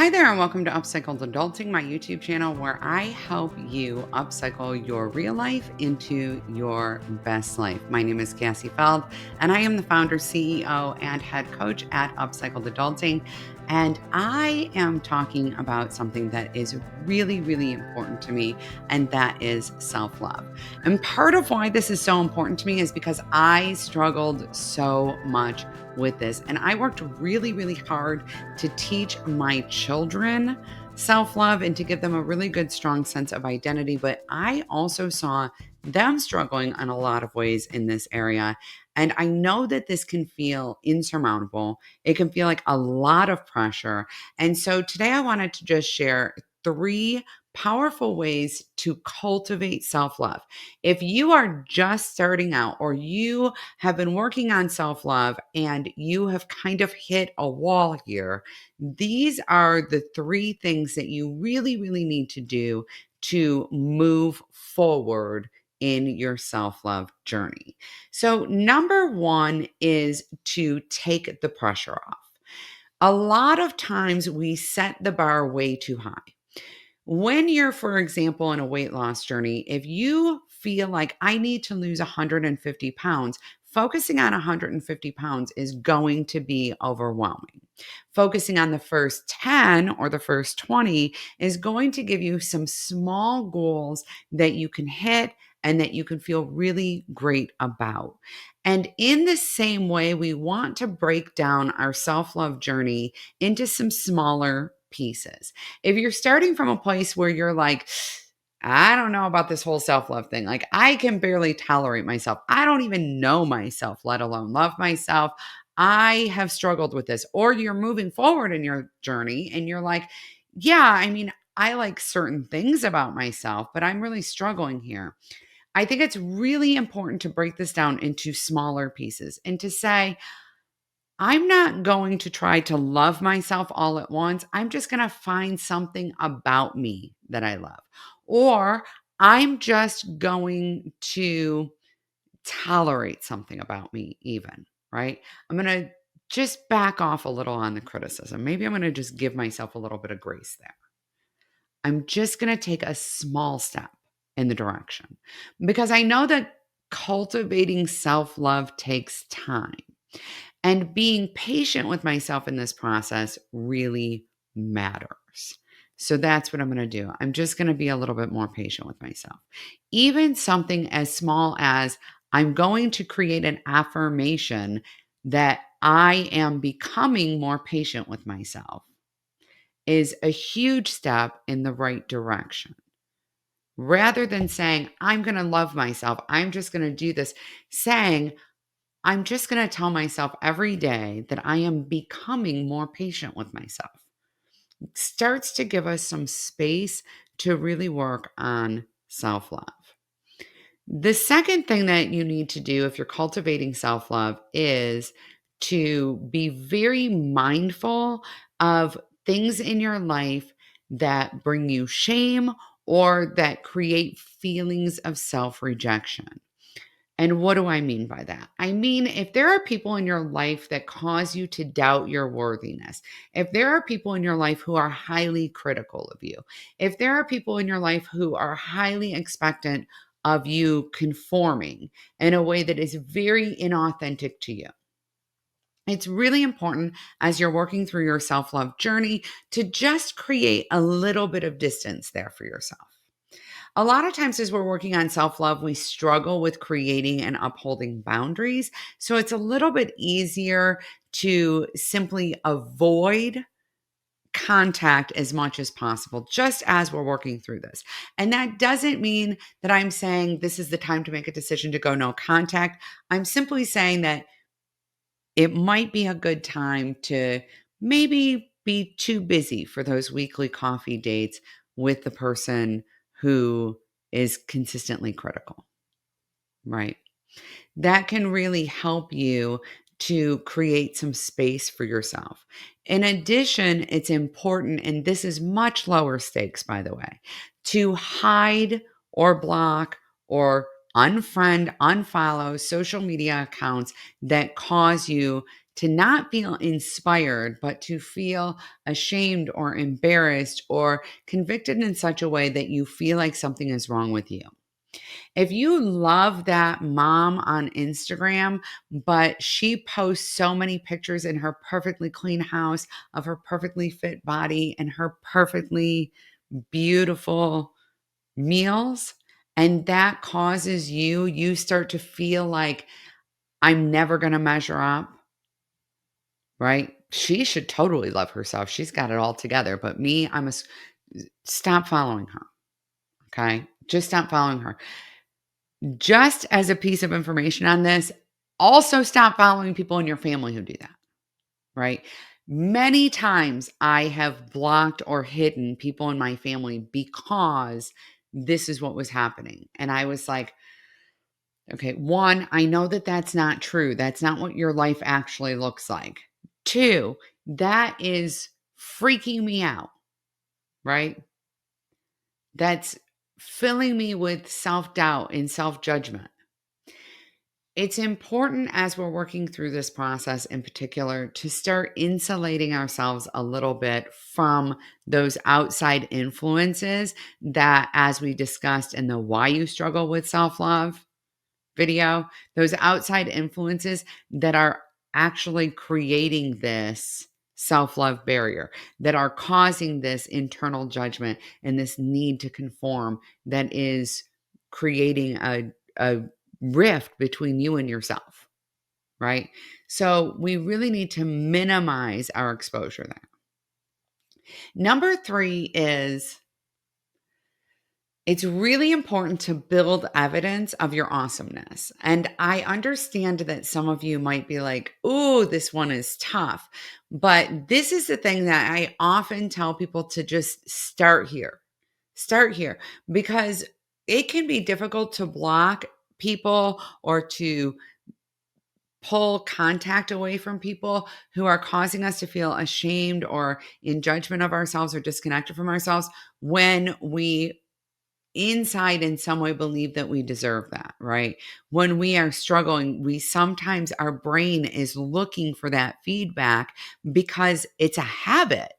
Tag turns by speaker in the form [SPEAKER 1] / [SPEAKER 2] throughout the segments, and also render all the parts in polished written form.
[SPEAKER 1] Hi there, and welcome to Upcycled Adulting, my YouTube channel where I help you upcycle your real life into your best life. My name is Cassie Feld, and I am the founder, CEO, and head coach at Upcycled Adulting. And I am talking about something that is really, really important to me, and that is self love. And part of why this is so important to me is because I struggled so much with this, and I worked really, really hard to teach my children self love and to give them a really good, strong sense of identity. But I also saw them struggling in a lot of ways in this area. And I know that this can feel insurmountable. It can feel like a lot of pressure. And so today I wanted to just share three powerful ways to cultivate self love. If you are just starting out or you have been working on self love and you have kind of hit a wall here, these are the three things that you really, really need to do to move forward in your self love journey. So, number one is to take the pressure off. A lot of times we set the bar way too high. When you're, for example, in a weight loss journey, if you feel like I need to lose 150 pounds, focusing on 150 pounds is going to be overwhelming. Focusing on the first 10 or the first 20 is going to give you some small goals that you can hit and that you can feel really great about. And in the same way, we want to break down our self love journey into some smaller pieces. If you're starting from a place where you're like, I don't know about this whole self love thing. Like, I can barely tolerate myself. I don't even know myself, let alone love myself. I have struggled with this. Or you're moving forward in your journey and you're like, yeah, I mean, I like certain things about myself, but I'm really struggling here. I think it's really important to break this down into smaller pieces and to say, I'm not going to try to love myself all at once. I'm just going to find something about me that I love. Or I'm just going to tolerate something about me, even, right? I'm going to just back off a little on the criticism. Maybe I'm going to just give myself a little bit of grace there. I'm just going to take a small step in the direction because I know that cultivating self love takes time. And being patient with myself in this process really matters. So that's what I'm going to do. I'm just going to be a little bit more patient with myself. Even something as small as I'm going to create an affirmation that I am becoming more patient with myself is a huge step in the right direction. Rather than saying, I'm going to love myself, I'm just going to do this, saying, I'm just going to tell myself every day that I am becoming more patient with myself. It starts to give us some space to really work on self love. The second thing that you need to do if you're cultivating self love is to be very mindful of things in your life that bring you shame or that create feelings of self rejection. And what do I mean by that? I mean, if there are people in your life that cause you to doubt your worthiness, if there are people in your life who are highly critical of you, if there are people in your life who are highly expectant of you conforming in a way that is very inauthentic to you, it's really important as you're working through your self love journey to just create a little bit of distance there for yourself. A lot of times, as we're working on self love, we struggle with creating and upholding boundaries. So it's a little bit easier to simply avoid contact as much as possible, just as we're working through this. And that doesn't mean that I'm saying this is the time to make a decision to go no contact. I'm simply saying that it might be a good time to maybe be too busy for those weekly coffee dates with the person who is consistently critical, right? That can really help you to create some space for yourself. In addition, it's important, and this is much lower stakes, by the way, to hide or block or unfriend, unfollow social media accounts that cause you to not feel inspired, but to feel ashamed or embarrassed or convicted in such a way that you feel like something is wrong with you. If you love that mom on Instagram, but she posts so many pictures in her perfectly clean house of her perfectly fit body and her perfectly beautiful meals, and that causes you start to feel like I'm never going to measure up, right? She should totally love herself. She's got it all together. But me, stop following her. Okay. Just stop following her. Just as a piece of information on this, also stop following people in your family who do that, right? Many times I have blocked or hidden people in my family because this is what was happening. And I was like, okay, one, I know that that's not true. That's not what your life actually looks like. Two, that is freaking me out, right? That's filling me with self doubt and self judgment. It's important as we're working through this process in particular to start insulating ourselves a little bit from those outside influences that, as we discussed in the Why You Struggle with Self Love video, those outside influences that are actually creating this self love barrier, that are causing this internal judgment and this need to conform that is creating a rift between you and yourself, right? So we really need to minimize our exposure there. Number three is it's really important to build evidence of your awesomeness. And I understand that some of you might be like, "Ooh, this one is tough." But this is the thing that I often tell people to just start here. Start here because it can be difficult to block people or to pull contact away from people who are causing us to feel ashamed or in judgment of ourselves or disconnected from ourselves when we inside in some way believe that we deserve that, right? When we are struggling, we sometimes our brain is looking for that feedback because it's a habit.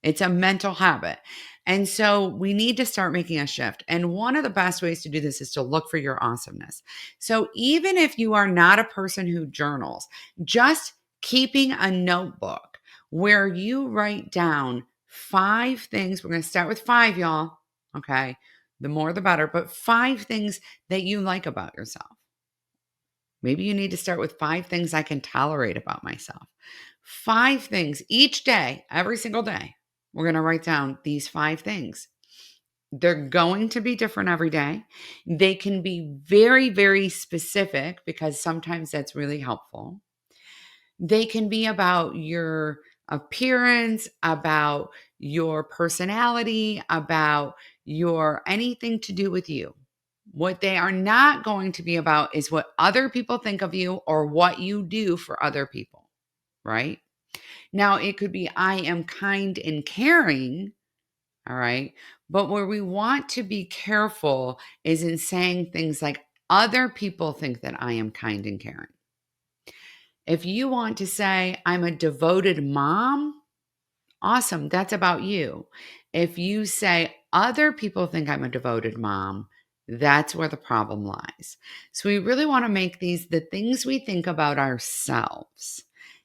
[SPEAKER 1] It's a mental habit. And so we need to start making a shift. And one of the best ways to do this is to look for your awesomeness. So even if you are not a person who journals, just keeping a notebook where you write down 5 things. We're going to start with 5, y'all. Okay. The more the better, but 5 things that you like about yourself. Maybe you need to start with 5 things I can tolerate about myself. 5 things each day, every single day. We're going to write down these 5 things. They're going to be different every day. They can be very, very specific because sometimes that's really helpful. They can be about your appearance, about your personality, about your anything to do with you. What they are not going to be about is what other people think of you or what you do for other people, right? Now, it could be I am kind and caring, all right? But where we want to be careful is in saying things like, other people think that I am kind and caring. If you want to say, I'm a devoted mom, awesome. That's about you. If you say other people think I'm a devoted mom, that's where the problem lies. So we really want to make these the things we think about ourselves,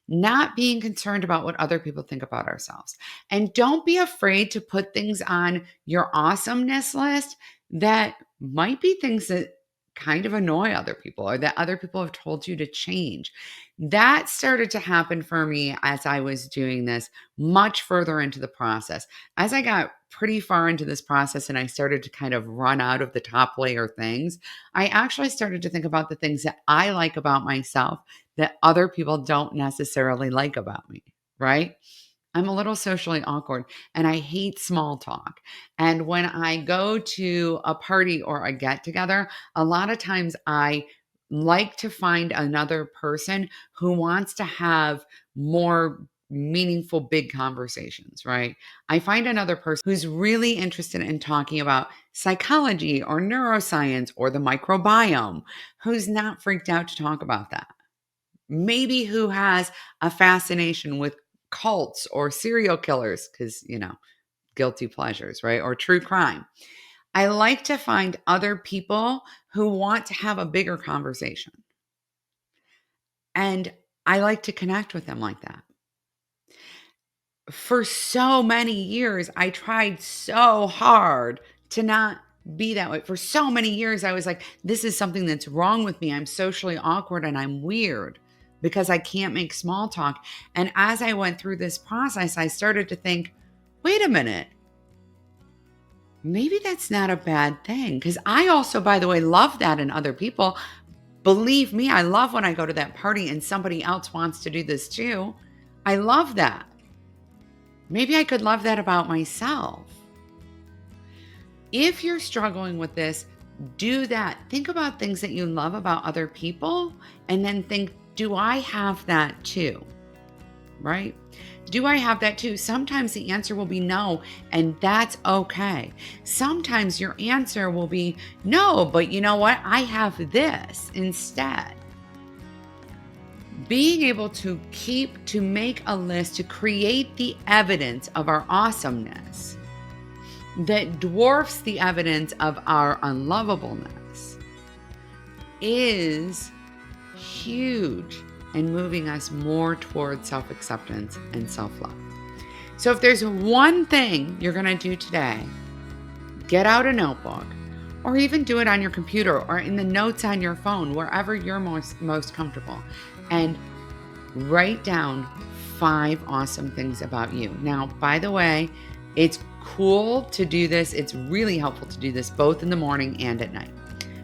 [SPEAKER 1] not being concerned about what other people think about ourselves. And don't be afraid to put things on your awesomeness list that might be things that kind of annoy other people or that other people have told you to change. That started to happen for me as I was doing this much further into the process. As I got pretty far into this process and I started to kind of run out of the top layer things, I actually started to think about the things that I like about myself that other people don't necessarily like about me, right? I'm a little socially awkward and I hate small talk. And when I go to a party or a get together, a lot of times I like to find another person who wants to have more meaningful, big conversations, right? I find another person who's really interested in talking about psychology or neuroscience or the microbiome, who's not freaked out to talk about that. maybe who has a fascination with cults or serial killers, because, guilty pleasures, right? Or true crime. I like to find other people who want to have a bigger conversation. And I like to connect with them like that. For so many years, I tried so hard to not be that way. For so many years, I was like, this is something that's wrong with me. I'm socially awkward and I'm weird because I can't make small talk. And as I went through this process, I started to think, wait a minute, maybe that's not a bad thing. Because I also, by the way, love that in other people. Believe me, I love when I go to that party and somebody else wants to do this too. I love that. Maybe I could love that about myself. If you're struggling with this, do that. Think about things that you love about other people and then think, do I have that too? Right? Do I have that too? Sometimes the answer will be no, and that's okay. Sometimes your answer will be no, but you know what? I have this instead. Being able to make a list to create the evidence of our awesomeness that dwarfs the evidence of our unlovableness is huge in moving us more towards self-acceptance and self-love. So if there's one thing you're going to do today, get out a notebook or even do it on your computer or in the notes on your phone, wherever you're most comfortable, and write down 5 awesome things about you. Now, by the way, it's cool to do this. It's really helpful to do this both in the morning and at night.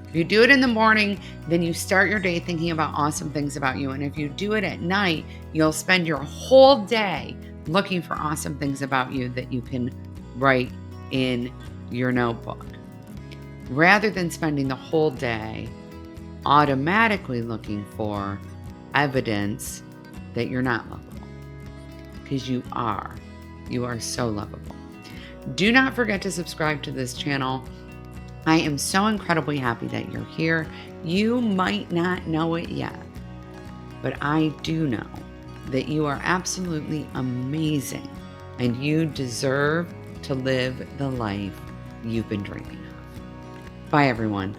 [SPEAKER 1] If you do it in the morning, then you start your day thinking about awesome things about you. And if you do it at night, you'll spend your whole day looking for awesome things about you that you can write in your notebook, rather than spending the whole day automatically looking for evidence that you're not lovable, because you are. You are so lovable. Do not forget to subscribe to this channel. I am so incredibly happy that you're here. You might not know it yet, but I do know that you are absolutely amazing and you deserve to live the life you've been dreaming of. Bye, everyone.